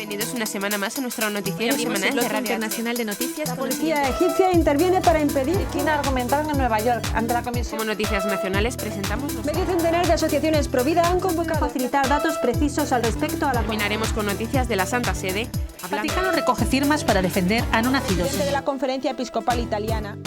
Bienvenidos una semana más a nuestro noticiero semanal de Radio Internacional de Noticias. La policía egipcia interviene para impedir que argumentaron en Nueva York ante la comisión. Como noticias nacionales presentamos Medio centenar de asociaciones provida han convocado a facilitar datos precisos al respecto a la... Terminaremos con noticias de la Santa Sede. El Vaticano recoge firmas para defender a no nacidos. de la Conferencia Episcopal Italiana.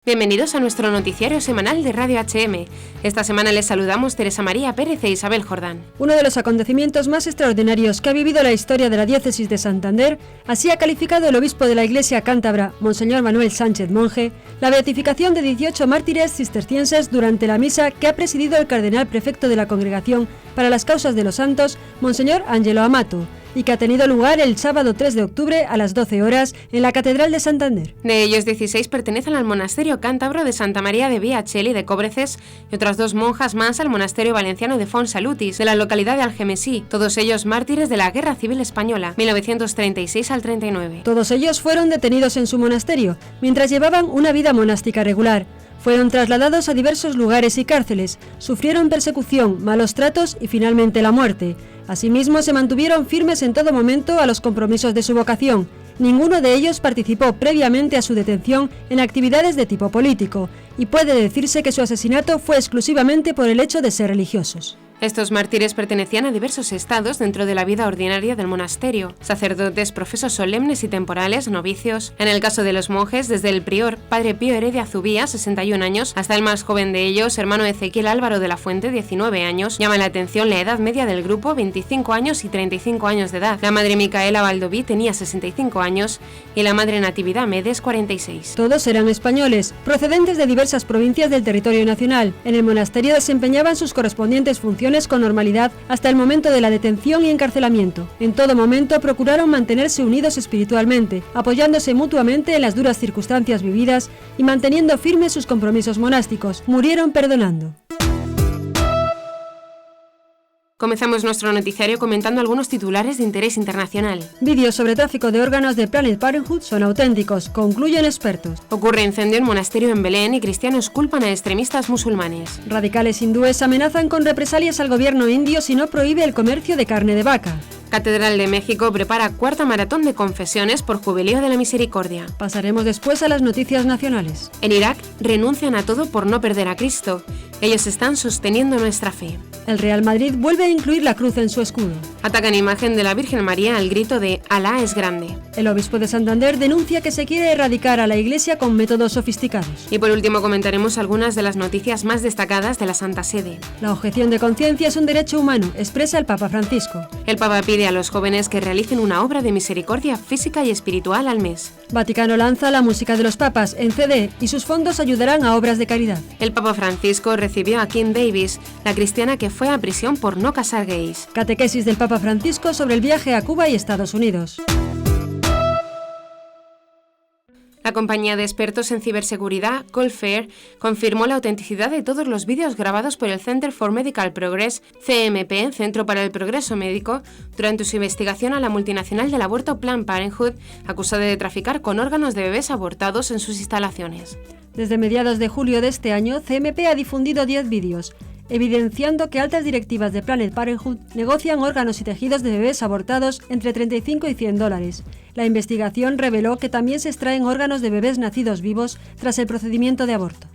Bienvenidos a nuestro noticiario semanal de Radio HM. Esta semana les saludamos Teresa María Pérez e Isabel Jordán. Uno de los acontecimientos más extraordinarios que ha vivido la historia de la diócesis de Santander, así ha calificado el obispo de la Iglesia cántabra, Monseñor Manuel Sánchez Monje, la beatificación de 18 mártires cistercienses durante la misa que ha presidido el cardenal prefecto de la Congregación para las Causas de los Santos, Monseñor Ángelo Amato, y que ha tenido lugar el sábado 3 de octubre a las 12 horas en la Catedral de Santander. De ellos, 16 pertenecen al monasterio cántabro de Santa María de Viacheli de Cobreces y otras 2 monjas más al monasterio valenciano de Fonsalutis, de la localidad de Algemesí, todos ellos mártires de la Guerra Civil Española, 1936 al 39. Todos ellos fueron detenidos en su monasterio, mientras llevaban una vida monástica regular. Fueron trasladados a diversos lugares y cárceles, sufrieron persecución, malos tratos y finalmente la muerte. Asimismo, se mantuvieron firmes en todo momento a los compromisos de su vocación. Ninguno de ellos participó previamente a su detención en actividades de tipo político, y puede decirse que su asesinato fue exclusivamente por el hecho de ser religiosos. Estos mártires pertenecían a diversos estados dentro de la vida ordinaria del monasterio: sacerdotes, profesos solemnes y temporales, novicios. En el caso de los monjes, desde el prior, padre Pío Heredia Zubía, 61 años, hasta el más joven de ellos, hermano Ezequiel Álvaro de la Fuente, 19 años, llama la atención la edad media del grupo, 25 años y 35 años de edad. La madre Micaela Baldoví tenía 65 años y la madre Natividad Medes, 46. Todos eran españoles, procedentes de diversas provincias del territorio nacional. En el monasterio desempeñaban sus correspondientes funciones con normalidad hasta el momento de la detención y encarcelamiento. En todo momento procuraron mantenerse unidos espiritualmente, apoyándose mutuamente en las duras circunstancias vividas y manteniendo firmes sus compromisos monásticos. Murieron perdonando. Comenzamos nuestro noticiario comentando algunos titulares de interés internacional. Vídeos sobre tráfico de órganos de Planned Parenthood son auténticos, concluyen expertos. Ocurre incendio en monasterio en Belén y cristianos culpan a extremistas musulmanes. Radicales hindúes amenazan con represalias al gobierno indio si no prohíbe el comercio de carne de vaca. Catedral de México prepara cuarta maratón de confesiones por Jubileo de la Misericordia. Pasaremos después a las noticias nacionales. En Irak renuncian a todo por no perder a Cristo. Ellos están sosteniendo nuestra fe. El Real Madrid vuelve a incluir la cruz en su escudo. Atacan imagen de la Virgen María al grito de Alá es grande. El obispo de Santander denuncia que se quiere erradicar a la Iglesia con métodos sofisticados. Y por último comentaremos algunas de las noticias más destacadas de la Santa Sede. La objeción de conciencia es un derecho humano, expresa el Papa Francisco. El Papa pide a los jóvenes que realicen una obra de misericordia física y espiritual al mes. Vaticano lanza la música de los papas en CD y sus fondos ayudarán a obras de caridad. El Papa Francisco recibió a Kim Davis, la cristiana que fue a prisión por no casar gays. Catequesis del Papa Francisco sobre el viaje a Cuba y Estados Unidos. La compañía de expertos en ciberseguridad, Coldfair, confirmó la autenticidad de todos los vídeos grabados por el Center for Medical Progress, CMP, Centro para el Progreso Médico, durante su investigación a la multinacional del aborto Planned Parenthood, acusada de traficar con órganos de bebés abortados en sus instalaciones. Desde mediados de julio de este año, CMP ha difundido 10 vídeos, evidenciando que altas directivas de Planned Parenthood negocian órganos y tejidos de bebés abortados entre $35 y $100. La investigación reveló que también se extraen órganos de bebés nacidos vivos tras el procedimiento de aborto.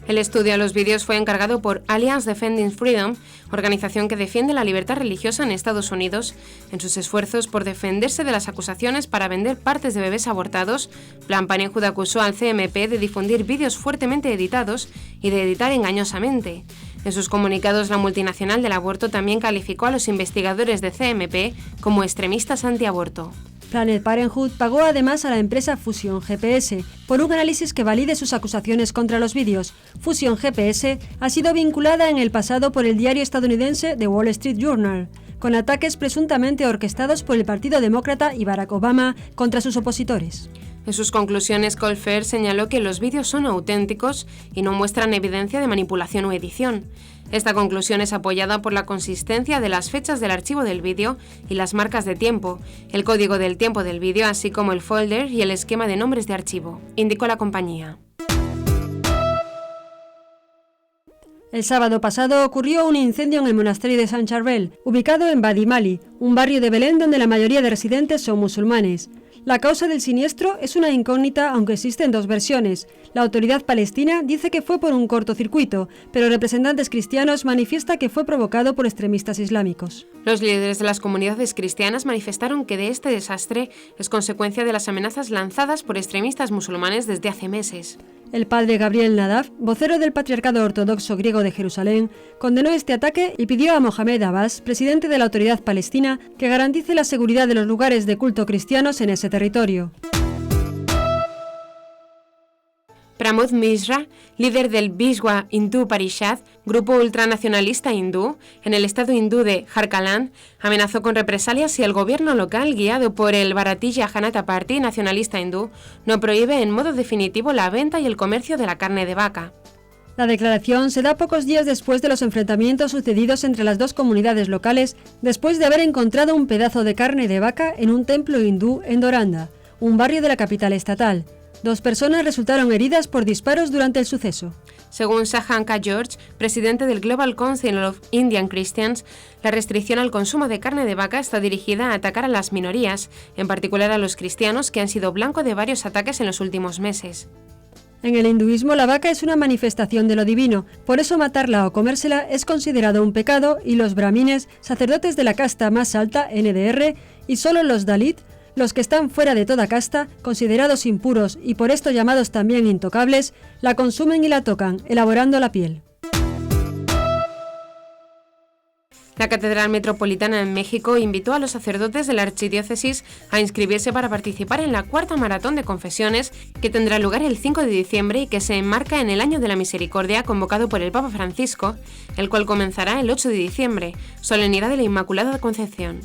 El estudio a los vídeos fue encargado por Alliance Defending Freedom, organización que defiende la libertad religiosa en Estados Unidos. En sus esfuerzos por defenderse de las acusaciones para vender partes de bebés abortados, Planned Parenthood acusó al CMP de difundir vídeos fuertemente editados y de editar engañosamente. En sus comunicados, la multinacional del aborto también calificó a los investigadores de CMP como extremistas antiaborto. Planned Parenthood pagó además a la empresa Fusion GPS por un análisis que valide sus acusaciones contra los vídeos. Fusion GPS ha sido vinculada en el pasado por el diario estadounidense The Wall Street Journal, con ataques presuntamente orquestados por el Partido Demócrata y Barack Obama contra sus opositores. En sus conclusiones, Coldfair señaló que los vídeos son auténticos y no muestran evidencia de manipulación o edición. Esta conclusión es apoyada por la consistencia de las fechas del archivo del vídeo y las marcas de tiempo, el código del tiempo del vídeo, así como el folder y el esquema de nombres de archivo, indicó la compañía. El sábado pasado ocurrió un incendio en el monasterio de San Charbel, ubicado en Badi Mali, un barrio de Belén donde la mayoría de residentes son musulmanes. La causa del siniestro es una incógnita, aunque existen dos versiones. La autoridad palestina dice que fue por un cortocircuito, pero representantes cristianos manifiestan que fue provocado por extremistas islámicos. Los líderes de las comunidades cristianas manifestaron que de este desastre es consecuencia de las amenazas lanzadas por extremistas musulmanes desde hace meses. El padre Gabriel Nadav, vocero del Patriarcado Ortodoxo Griego de Jerusalén, condenó este ataque y pidió a Mohamed Abbas, presidente de la Autoridad Palestina, que garantice la seguridad de los lugares de culto cristianos en ese territorio. Pramod Mishra, líder del Vishwa Hindu Parishad, grupo ultranacionalista hindú, en el estado hindú de Jharkhand, amenazó con represalias si el gobierno local, guiado por el Bharatiya Janata Party nacionalista hindú, no prohíbe en modo definitivo la venta y el comercio de la carne de vaca. La declaración se da pocos días después de los enfrentamientos sucedidos entre las dos comunidades locales, después de haber encontrado un pedazo de carne de vaca en un templo hindú en Doranda, un barrio de la capital estatal. 2 personas resultaron heridas por disparos durante el suceso. Según Sahanka George, presidente del Global Council of Indian Christians, la restricción al consumo de carne de vaca está dirigida a atacar a las minorías, en particular a los cristianos, que han sido blanco de varios ataques en los últimos meses. En el hinduismo, la vaca es una manifestación de lo divino, por eso matarla o comérsela es considerado un pecado y los brahmines, sacerdotes de la casta más alta, NDR, y solo los Dalit, los que están fuera de toda casta, considerados impuros y por esto llamados también intocables, la consumen y la tocan, elaborando la piel. La Catedral Metropolitana en México invitó a los sacerdotes de la archidiócesis a inscribirse para participar en la 4ª maratón de confesiones que tendrá lugar el 5 de diciembre y que se enmarca en el Año de la Misericordia convocado por el Papa Francisco, el cual comenzará el 8 de diciembre, solemnidad de la Inmaculada Concepción.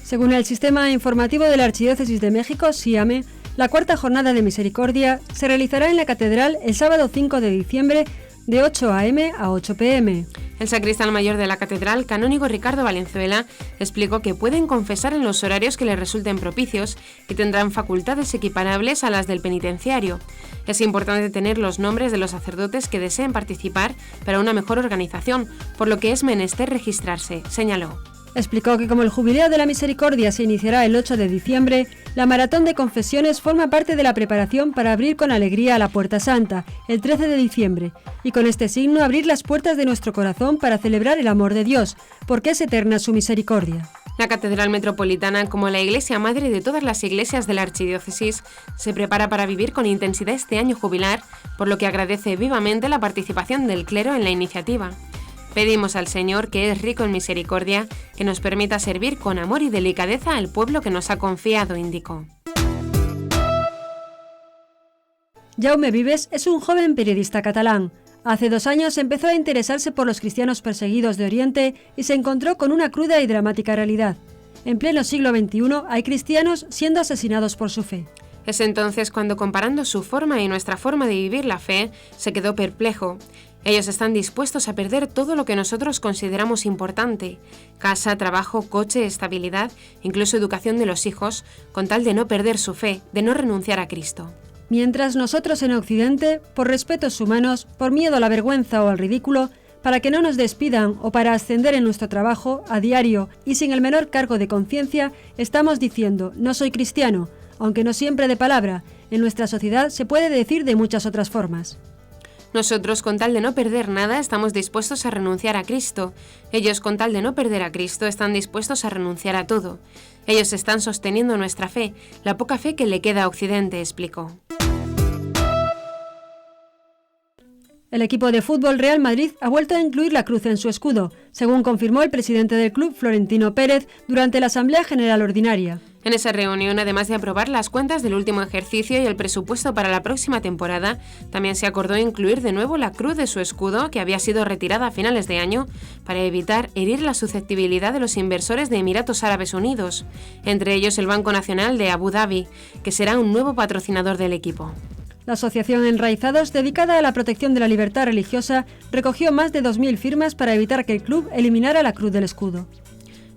Según el Sistema Informativo de la Archidiócesis de México, SIAME, la 4ª Jornada de Misericordia se realizará en la Catedral el sábado 5 de diciembre de 8 a.m. a 8 p.m. El sacristán mayor de la Catedral, canónigo Ricardo Valenzuela, explicó que pueden confesar en los horarios que les resulten propicios y tendrán facultades equiparables a las del penitenciario. Es importante tener los nombres de los sacerdotes que deseen participar para una mejor organización, por lo que es menester registrarse, señaló. Explicó que como el Jubileo de la Misericordia se iniciará el 8 de diciembre, la maratón de confesiones forma parte de la preparación para abrir con alegría a la Puerta Santa, el 13 de diciembre, y con este signo abrir las puertas de nuestro corazón para celebrar el amor de Dios, porque es eterna su misericordia. La Catedral Metropolitana, como la iglesia madre de todas las iglesias de la archidiócesis, se prepara para vivir con intensidad este año jubilar, por lo que agradece vivamente la participación del clero en la iniciativa. Pedimos al Señor, que es rico en misericordia, que nos permita servir con amor y delicadeza al pueblo que nos ha confiado, indicó. Jaume Vives es un joven periodista catalán. Hace 2 años empezó a interesarse por los cristianos perseguidos de Oriente y se encontró con una cruda y dramática realidad. En pleno siglo XXI hay cristianos siendo asesinados por su fe. Es entonces cuando, comparando su forma y nuestra forma de vivir la fe, se quedó perplejo. Ellos están dispuestos a perder todo lo que nosotros consideramos importante: casa, trabajo, coche, estabilidad, incluso educación de los hijos, con tal de no perder su fe, de no renunciar a Cristo. Mientras nosotros en Occidente, por respetos humanos, por miedo a la vergüenza o al ridículo, para que no nos despidan o para ascender en nuestro trabajo a diario y sin el menor cargo de conciencia, estamos diciendo: no soy cristiano, aunque no siempre de palabra. En nuestra sociedad se puede decir de muchas otras formas. Nosotros, con tal de no perder nada, estamos dispuestos a renunciar a Cristo. Ellos, con tal de no perder a Cristo, están dispuestos a renunciar a todo. Ellos están sosteniendo nuestra fe, la poca fe que le queda a Occidente, explicó. El equipo de fútbol Real Madrid ha vuelto a incluir la cruz en su escudo, según confirmó el presidente del club, Florentino Pérez, durante la Asamblea General Ordinaria. En esa reunión, además de aprobar las cuentas del último ejercicio y el presupuesto para la próxima temporada, también se acordó incluir de nuevo la cruz de su escudo, que había sido retirada a finales de año, para evitar herir la susceptibilidad de los inversores de Emiratos Árabes Unidos, entre ellos el Banco Nacional de Abu Dhabi, que será un nuevo patrocinador del equipo. La asociación Enraizados, dedicada a la protección de la libertad religiosa, recogió más de 2.000 firmas para evitar que el club eliminara la cruz del escudo.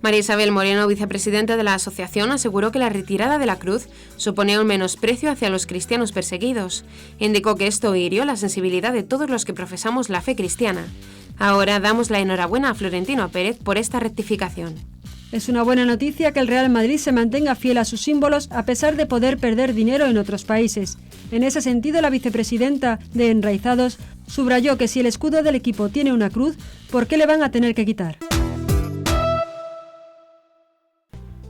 María Isabel Moreno, vicepresidenta de la asociación, aseguró que la retirada de la cruz suponía un menosprecio hacia los cristianos perseguidos. Indicó que esto hirió la sensibilidad de todos los que profesamos la fe cristiana. Ahora damos la enhorabuena a Florentino Pérez por esta rectificación. Es una buena noticia que el Real Madrid se mantenga fiel a sus símbolos a pesar de poder perder dinero en otros países. En ese sentido, la vicepresidenta de Enraizados subrayó que si el escudo del equipo tiene una cruz, ¿por qué le van a tener que quitar?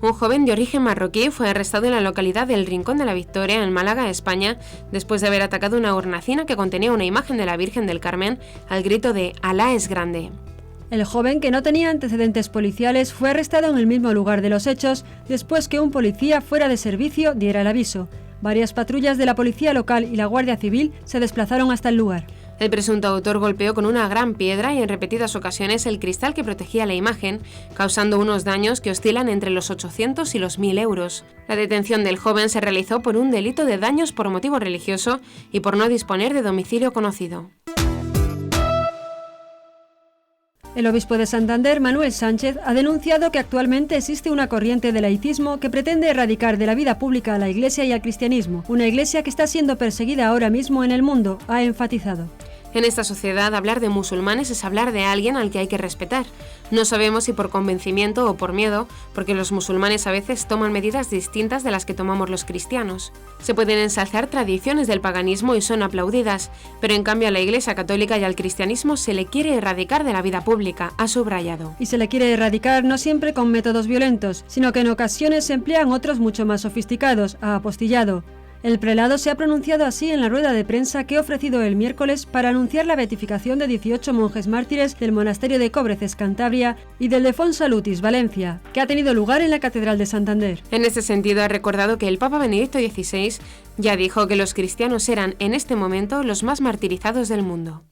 Un joven de origen marroquí fue arrestado en la localidad del Rincón de la Victoria, en Málaga, España, después de haber atacado una hornacina que contenía una imagen de la Virgen del Carmen al grito de «Alá es grande». El joven, que no tenía antecedentes policiales, fue arrestado en el mismo lugar de los hechos después que un policía fuera de servicio diera el aviso. Varias patrullas de la policía local y la Guardia Civil se desplazaron hasta el lugar. El presunto autor golpeó con una gran piedra y en repetidas ocasiones el cristal que protegía la imagen, causando unos daños que oscilan entre los 800 y los 1.000 euros. La detención del joven se realizó por un delito de daños por motivo religioso y por no disponer de domicilio conocido. El obispo de Santander, Manuel Sánchez, ha denunciado que actualmente existe una corriente de laicismo que pretende erradicar de la vida pública a la Iglesia y al cristianismo, una Iglesia que está siendo perseguida ahora mismo en el mundo, ha enfatizado. En esta sociedad, hablar de musulmanes es hablar de alguien al que hay que respetar. No sabemos si por convencimiento o por miedo, porque los musulmanes a veces toman medidas distintas de las que tomamos los cristianos. Se pueden ensalzar tradiciones del paganismo y son aplaudidas, pero en cambio a la Iglesia católica y al cristianismo se le quiere erradicar de la vida pública, ha subrayado. Y se le quiere erradicar no siempre con métodos violentos, sino que en ocasiones se emplean otros mucho más sofisticados, ha apostillado. El prelado se ha pronunciado así en la rueda de prensa que ha ofrecido el miércoles para anunciar la beatificación de 18 monjes mártires del monasterio de Cobreces, Cantabria, y del de Fonsalutis, Valencia, que ha tenido lugar en la Catedral de Santander. En este sentido, ha recordado que el Papa Benedicto XVI ya dijo que los cristianos eran, en este momento, los más martirizados del mundo.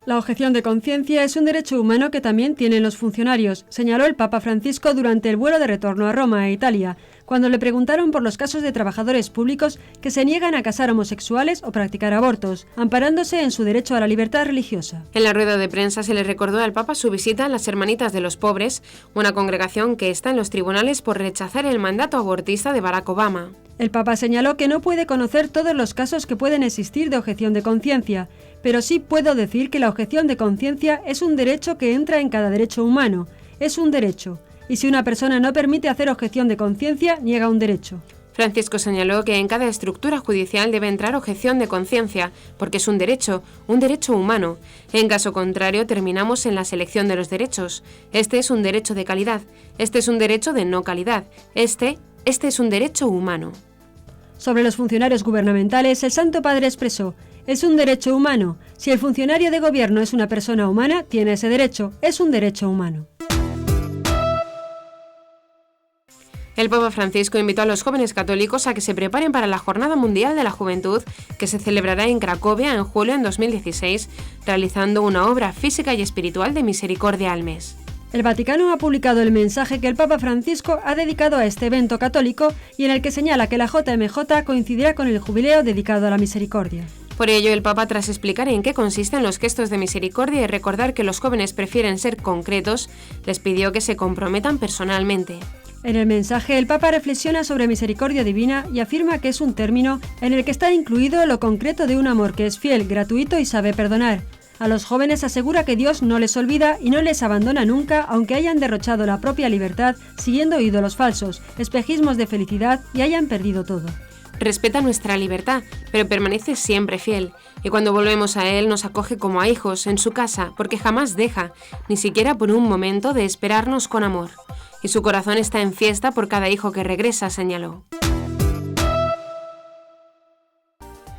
La objeción de conciencia es un derecho humano que también tienen los funcionarios, señaló el Papa Francisco durante el vuelo de retorno a Roma, Italia, cuando le preguntaron por los casos de trabajadores públicos que se niegan a casar homosexuales o practicar abortos, amparándose en su derecho a la libertad religiosa. En la rueda de prensa se le recordó al Papa su visita a las Hermanitas de los Pobres, una congregación que está en los tribunales por rechazar el mandato abortista de Barack Obama. El Papa señaló que no puede conocer todos los casos que pueden existir de objeción de conciencia, pero sí puedo decir que la objeción de conciencia es un derecho que entra en cada derecho humano. Es un derecho. Y si una persona no permite hacer objeción de conciencia, niega un derecho. Francisco señaló que en cada estructura judicial debe entrar objeción de conciencia, porque es un derecho humano. En caso contrario, terminamos en la selección de los derechos. Este es un derecho de calidad, este es un derecho de no calidad, este es un derecho humano. Sobre los funcionarios gubernamentales, el Santo Padre expresó: es un derecho humano. Si el funcionario de gobierno es una persona humana, tiene ese derecho. Es un derecho humano. El Papa Francisco invitó a los jóvenes católicos a que se preparen para la Jornada Mundial de la Juventud, que se celebrará en Cracovia en julio de 2016, realizando una obra física y espiritual de misericordia al mes. El Vaticano ha publicado el mensaje que el Papa Francisco ha dedicado a este evento católico y en el que señala que la JMJ coincidirá con el jubileo dedicado a la misericordia. Por ello, el Papa, tras explicar en qué consisten los gestos de misericordia y recordar que los jóvenes prefieren ser concretos, les pidió que se comprometan personalmente. En el mensaje, el Papa reflexiona sobre misericordia divina y afirma que es un término en el que está incluido lo concreto de un amor que es fiel, gratuito y sabe perdonar. A los jóvenes asegura que Dios no les olvida y no les abandona nunca, aunque hayan derrochado la propia libertad siguiendo ídolos falsos, espejismos de felicidad y hayan perdido todo. Respeta nuestra libertad, pero permanece siempre fiel, y cuando volvemos a Él nos acoge como a hijos en su casa, porque jamás deja, ni siquiera por un momento, de esperarnos con amor. Y su corazón está en fiesta por cada hijo que regresa, señaló.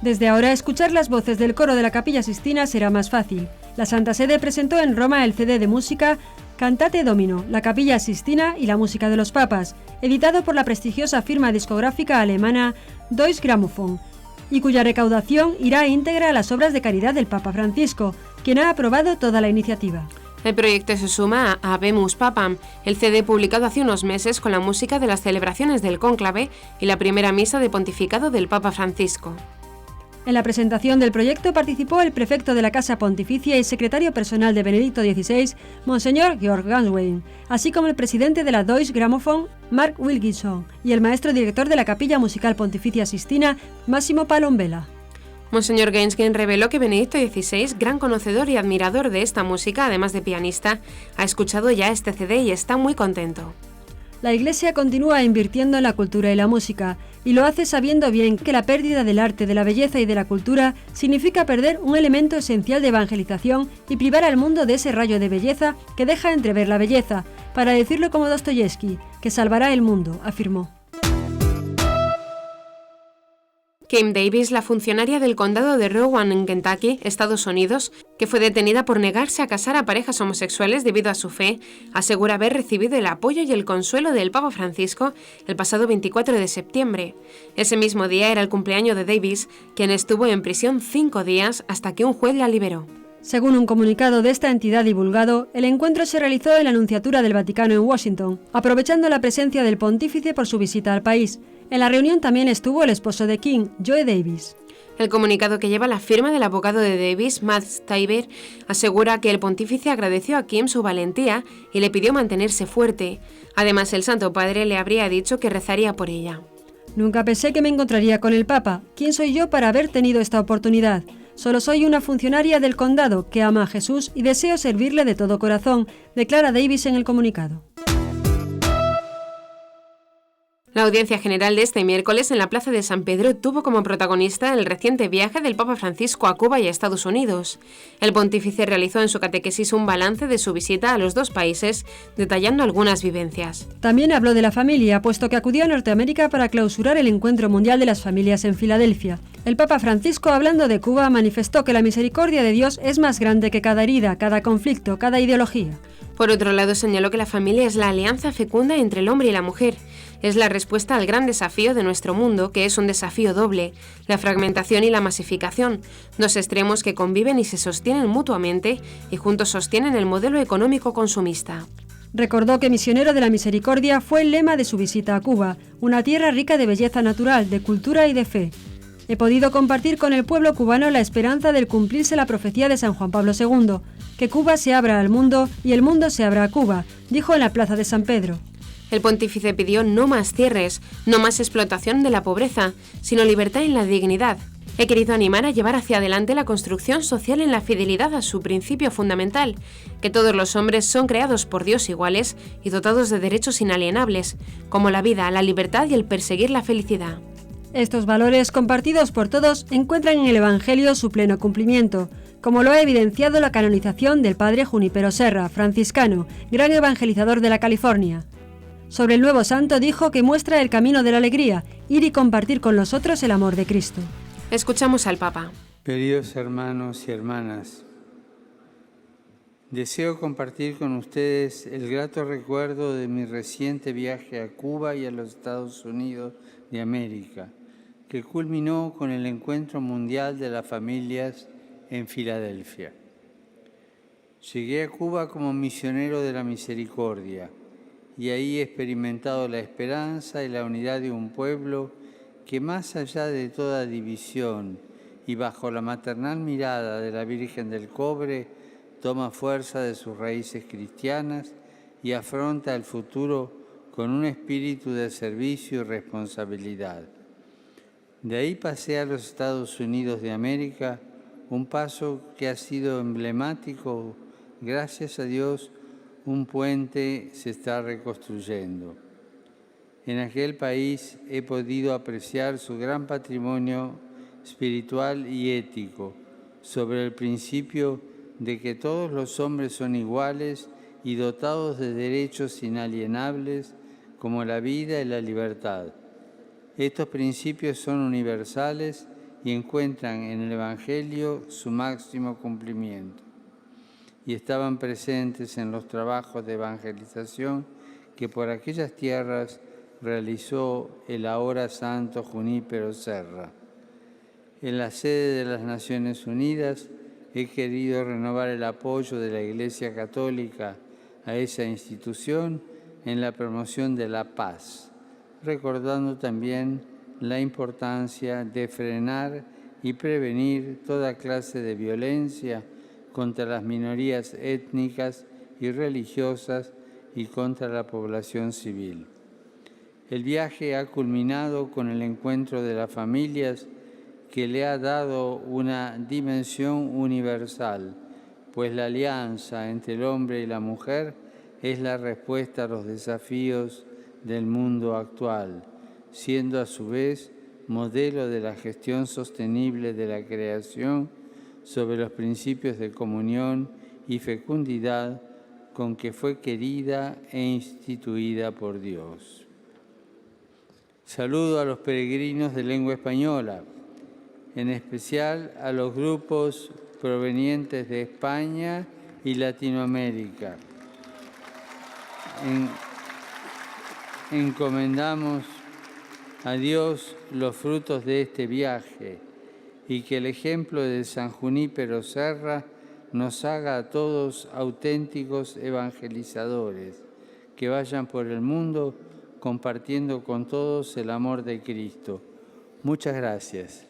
Desde ahora, escuchar las voces del coro de la Capilla Sistina será más fácil. La Santa Sede presentó en Roma el CD de música Cantate Domino, la Capilla Sistina y la música de los papas, editado por la prestigiosa firma discográfica alemana Deutsche Grammophon, y cuya recaudación irá íntegra a las obras de caridad del Papa Francisco, quien ha aprobado toda la iniciativa. El proyecto se suma a Habemus Papam, el CD publicado hace unos meses con la música de las celebraciones del cónclave y la primera misa de pontificado del Papa Francisco. En la presentación del proyecto participó el prefecto de la Casa Pontificia y secretario personal de Benedicto XVI, Monseñor Georg Ganswein, así como el presidente de la Deutsche Grammophon, Mark Wilkinson, y el maestro director de la Capilla Musical Pontificia Sistina, Massimo Palombella. Monseñor Gensgen reveló que Benedicto XVI, gran conocedor y admirador de esta música, además de pianista, ha escuchado ya este CD y está muy contento. La Iglesia continúa invirtiendo en la cultura y la música, y lo hace sabiendo bien que la pérdida del arte, de la belleza y de la cultura significa perder un elemento esencial de evangelización y privar al mundo de ese rayo de belleza que deja entrever la belleza, para decirlo como Dostoyevsky, que salvará el mundo, afirmó. Kim Davis, la funcionaria del condado de Rowan en Kentucky, Estados Unidos, que fue detenida por negarse a casar a parejas homosexuales debido a su fe, asegura haber recibido el apoyo y el consuelo del Papa Francisco el pasado 24 de septiembre. Ese mismo día era el cumpleaños de Davis, quien estuvo en prisión 5 días hasta que un juez la liberó. Según un comunicado de esta entidad divulgado, el encuentro se realizó en la Nunciatura del Vaticano en Washington, aprovechando la presencia del pontífice por su visita al país. En la reunión también estuvo el esposo de Kim, Joe Davis. El comunicado, que lleva la firma del abogado de Davis, Matt Stiver, asegura que el pontífice agradeció a Kim su valentía y le pidió mantenerse fuerte. Además, el Santo Padre le habría dicho que rezaría por ella. Nunca pensé que me encontraría con el Papa. ¿Quién soy yo para haber tenido esta oportunidad? Solo soy una funcionaria del condado que ama a Jesús y deseo servirle de todo corazón, declara Davis en el comunicado. La audiencia general de este miércoles en la Plaza de San Pedro tuvo como protagonista el reciente viaje del Papa Francisco a Cuba y a Estados Unidos. El pontífice realizó en su catequesis un balance de su visita a los dos países, detallando algunas vivencias. También habló de la familia, puesto que acudió a Norteamérica para clausurar el Encuentro Mundial de las Familias en Filadelfia. El Papa Francisco, hablando de Cuba, manifestó que la misericordia de Dios es más grande que cada herida, cada conflicto, cada ideología. Por otro lado, señaló que la familia es la alianza fecunda entre el hombre y la mujer. Es la respuesta al gran desafío de nuestro mundo, que es un desafío doble: la fragmentación y la masificación, dos extremos que conviven y se sostienen mutuamente y juntos sostienen el modelo económico consumista. Recordó que Misionero de la Misericordia fue el lema de su visita a Cuba, una tierra rica de belleza natural, de cultura y de fe. He podido compartir con el pueblo cubano la esperanza del cumplirse la profecía de San Juan Pablo II, que Cuba se abra al mundo y el mundo se abra a Cuba, dijo en la Plaza de San Pedro. El pontífice pidió no más cierres, no más explotación de la pobreza, sino libertad en la dignidad. He querido animar a llevar hacia adelante la construcción social en la fidelidad a su principio fundamental, que todos los hombres son creados por Dios iguales y dotados de derechos inalienables, como la vida, la libertad y el perseguir la felicidad. Estos valores, compartidos por todos, encuentran en el Evangelio su pleno cumplimiento, como lo ha evidenciado la canonización del padre Junípero Serra, franciscano, gran evangelizador de la California. Sobre el nuevo santo dijo que muestra el camino de la alegría, ir y compartir con los otros el amor de Cristo. Escuchamos al Papa. Queridos hermanos y hermanas, deseo compartir con ustedes el grato recuerdo de mi reciente viaje a Cuba y a los Estados Unidos de América, que culminó con el Encuentro Mundial de las Familias en Filadelfia. Llegué a Cuba como misionero de la misericordia y ahí he experimentado la esperanza y la unidad de un pueblo que, más allá de toda división y bajo la maternal mirada de la Virgen del Cobre, toma fuerza de sus raíces cristianas y afronta el futuro con un espíritu de servicio y responsabilidad. De ahí pasé a los Estados Unidos de América, un paso que ha sido emblemático. Gracias a Dios, un puente se está reconstruyendo. En aquel país he podido apreciar su gran patrimonio espiritual y ético, sobre el principio de que todos los hombres son iguales y dotados de derechos inalienables como la vida y la libertad. Estos principios son universales y encuentran en el Evangelio su máximo cumplimiento. Y estaban presentes en los trabajos de evangelización que por aquellas tierras realizó el ahora santo Junípero Serra. En la sede de las Naciones Unidas he querido renovar el apoyo de la Iglesia Católica a esa institución en la promoción de la paz, recordando también la importancia de frenar y prevenir toda clase de violencia contra las minorías étnicas y religiosas y contra la población civil. El viaje ha culminado con el encuentro de las familias que le ha dado una dimensión universal, pues la alianza entre el hombre y la mujer es la respuesta a los desafíos del mundo actual, siendo a su vez modelo de la gestión sostenible de la creación sobre los principios de comunión y fecundidad con que fue querida e instituida por Dios. Saludo a los peregrinos de lengua española, en especial a los grupos provenientes de España y Latinoamérica. Encomendamos a Dios los frutos de este viaje y que el ejemplo de San Junípero Serra nos haga a todos auténticos evangelizadores, que vayan por el mundo compartiendo con todos el amor de Cristo. Muchas gracias.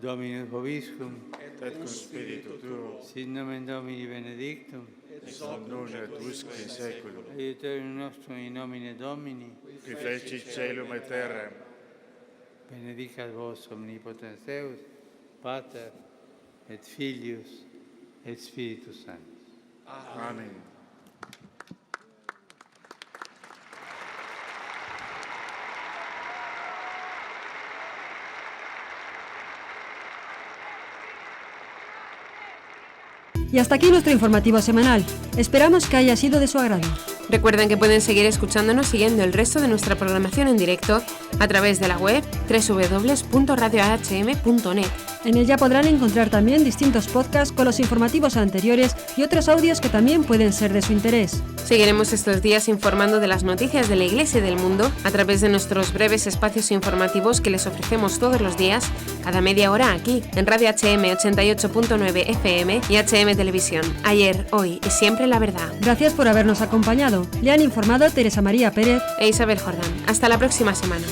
Dominus vobiscum, et cum spiritu tuo, sit nomen Domini benedictum, ex hoc nunc et usque in saeculum, aiuterium nostrum in nomine Domini, qui feci caelum et terram, benedicat vos omnipotens Deus, Pater et Filius et Spiritus Sanctus. Amen. Y hasta aquí nuestro informativo semanal. Esperamos que haya sido de su agrado. Recuerden que pueden seguir escuchándonos siguiendo el resto de nuestra programación en directo a través de la web www.radioahm.net. En ella podrán encontrar también distintos podcasts con los informativos anteriores y otros audios que también pueden ser de su interés. Seguiremos estos días informando de las noticias de la Iglesia y del mundo a través de nuestros breves espacios informativos que les ofrecemos todos los días, cada media hora aquí, en Radio HM 88.9 FM y HM Televisión. Ayer, hoy y siempre la verdad. Gracias por habernos acompañado. Le han informado Teresa María Pérez e Isabel Jordán. Hasta la próxima semana.